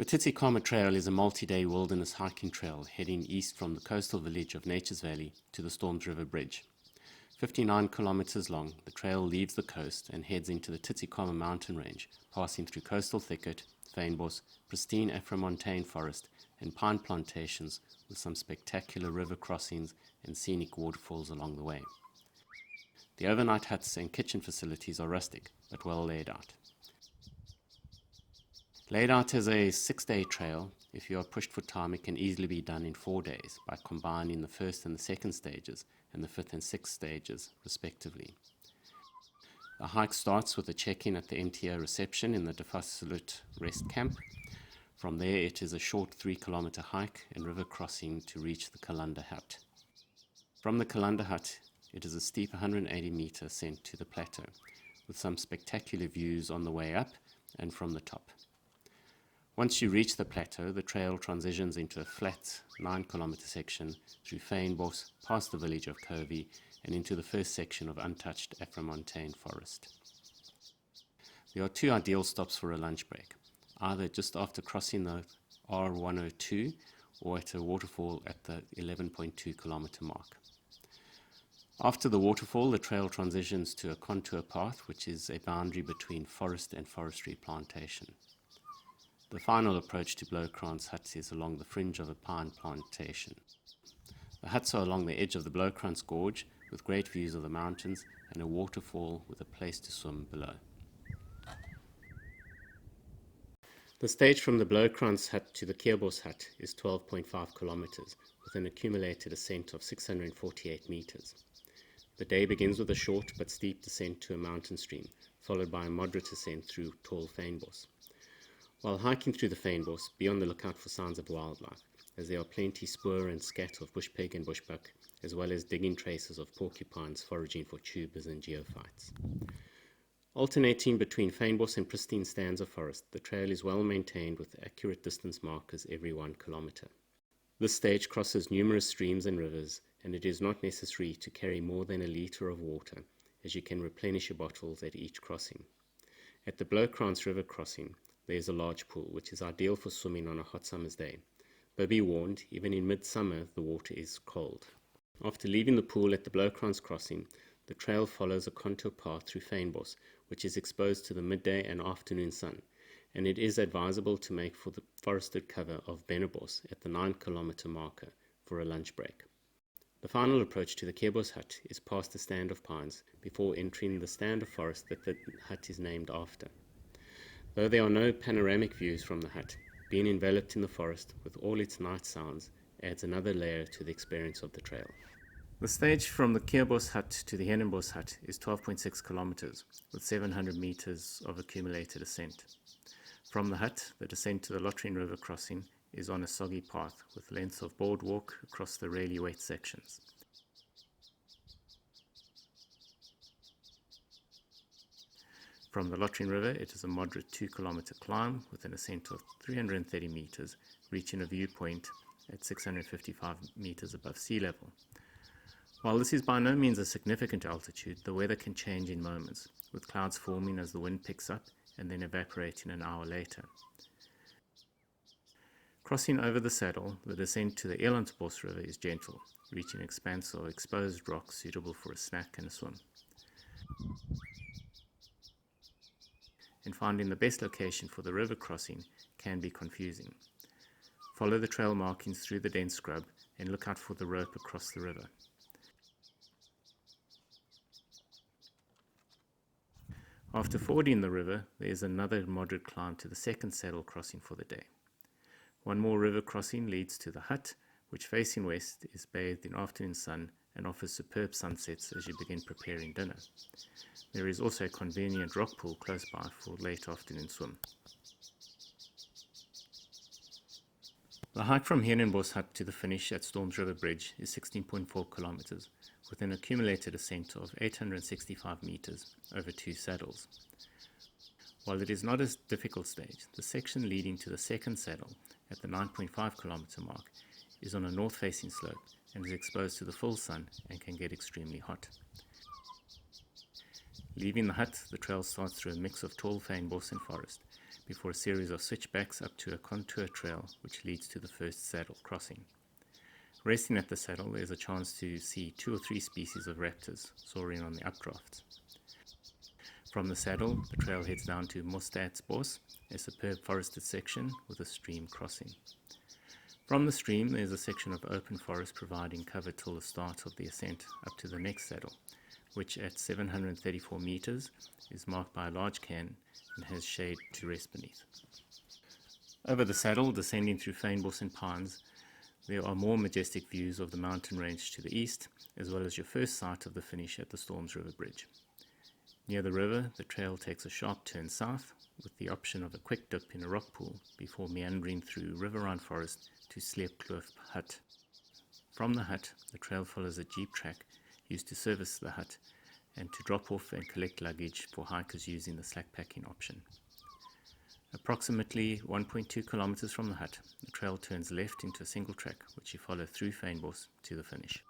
The Tsitsikamma Trail is a multi-day wilderness hiking trail heading east from the coastal village of Nature's Valley to the Storms River Bridge. 59 kilometers long, the trail leaves the coast and heads into the Tsitsikamma mountain range, passing through coastal thicket, Fynbos, pristine Afromontane Forest, and pine plantations with some spectacular river crossings and scenic waterfalls along the way. The overnight huts and kitchen facilities are rustic, but well laid out. Laid out as a 6-day trail, if you are pushed for time, it can easily be done in 4 days by combining the first and the second stages and the fifth and sixth stages, respectively. The hike starts with a check-in at the NTO reception in the Defasalut rest camp. From there, it is a short 3-kilometer hike and river crossing to reach the Kalunda hut. From the Kalunda hut, it is a steep 180-meter ascent to the plateau, with some spectacular views on the way up and from the top. Once you reach the plateau, the trail transitions into a flat 9-kilometer section through Fynbos, past the village of Covey, and into the first section of untouched Afromontane Forest. There are 2 ideal stops for a lunch break, either just after crossing the R102 or at a waterfall at the 11.2 kilometer mark. After the waterfall, the trail transitions to a contour path, which is a boundary between forest and forestry plantation. The final approach to Blowkrantz huts is along the fringe of a pine plantation. The huts are along the edge of the Blowkrantz gorge with great views of the mountains and a waterfall with a place to swim below. The stage from the Blowkrantz hut to the Fynbos hut is 12.5 kilometers with an accumulated ascent of 648 meters. The day begins with a short but steep descent to a mountain stream, followed by a moderate ascent through tall Fynbos. While hiking through the Fynbos, be on the lookout for signs of wildlife, as there are plenty spoor and scat of bush pig and bushbuck, as well as digging traces of porcupines foraging for tubers and geophytes. Alternating between Fynbos and pristine stands of forest, the trail is well maintained with accurate distance markers every 1 kilometer. This stage crosses numerous streams and rivers, and it is not necessary to carry more than a liter of water, as you can replenish your bottles at each crossing. At the Blowkrantz River crossing, there is a large pool, which is ideal for swimming on a hot summer's day. But be warned, even in midsummer, the water is cold. After leaving the pool at the Blowkrantz crossing, the trail follows a contour path through Fynbos, which is exposed to the midday and afternoon sun, and it is advisable to make for the forested cover of Benabos at the 9-kilometer marker for a lunch break. The final approach to the Fynbos hut is past the stand of pines before entering the stand of forest that the hut is named after. Though there are no panoramic views from the hut, being enveloped in the forest with all its night sounds adds another layer to the experience of the trail. The stage from the Fynbos hut to the Fynbos hut is 12.6 kilometers, with 700 meters of accumulated ascent. From the hut, the descent to the Lottrin River crossing is on a soggy path with lengths of boardwalk across the really wet sections. From the Lottrin River, it is a moderate 2-kilometer climb with an ascent of 330 meters, reaching a viewpoint at 655 meters above sea level. While this is by no means a significant altitude, the weather can change in moments, with clouds forming as the wind picks up and then evaporating an hour later. Crossing over the saddle, the descent to the Elandsbos River is gentle, reaching an expanse of exposed rocks suitable for a snack and a swim. And finding the best location for the river crossing can be confusing. Follow the trail markings through the dense scrub and look out for the rope across the river. After fording the river, there is another moderate climb to the second saddle crossing for the day. One more river crossing leads to the hut, which facing west is bathed in afternoon sun and offers superb sunsets as you begin preparing dinner. There is also a convenient rock pool close by for late afternoon swim. The hike from Fynbos hut to the finish at Storms River Bridge is 16.4 kilometers, with an accumulated ascent of 865 meters over 2 saddles. While it is not a difficult stage, the section leading to the second saddle at the 9.5 kilometer mark is on a north-facing slope and is exposed to the full sun and can get extremely hot. Leaving the hut, the trail starts through a mix of tall Fynbos and forest, before a series of switchbacks up to a contour trail which leads to the first saddle crossing. Resting at the saddle, there's a chance to see 2 or 3 species of raptors soaring on the updrafts. From the saddle, the trail heads down to Mostadsbos, a superb forested section with a stream crossing. From the stream, there's a section of open forest providing cover till the start of the ascent up to the next saddle, which at 734 meters is marked by a large cairn and has shade to rest beneath. Over the saddle, descending through Fynbos and pines, there are more majestic views of the mountain range to the east, as well as your first sight of the finish at the Storms River Bridge. Near the river, the trail takes a sharp turn south, with the option of a quick dip in a rock pool before meandering through riverine forest to Sleepkloof Hut. From the hut, the trail follows a jeep track used to service the hut and to drop off and collect luggage for hikers using the slack packing option. Approximately 1.2 kilometers from the hut, the trail turns left into a single track, which you follow through Fynbos to the finish.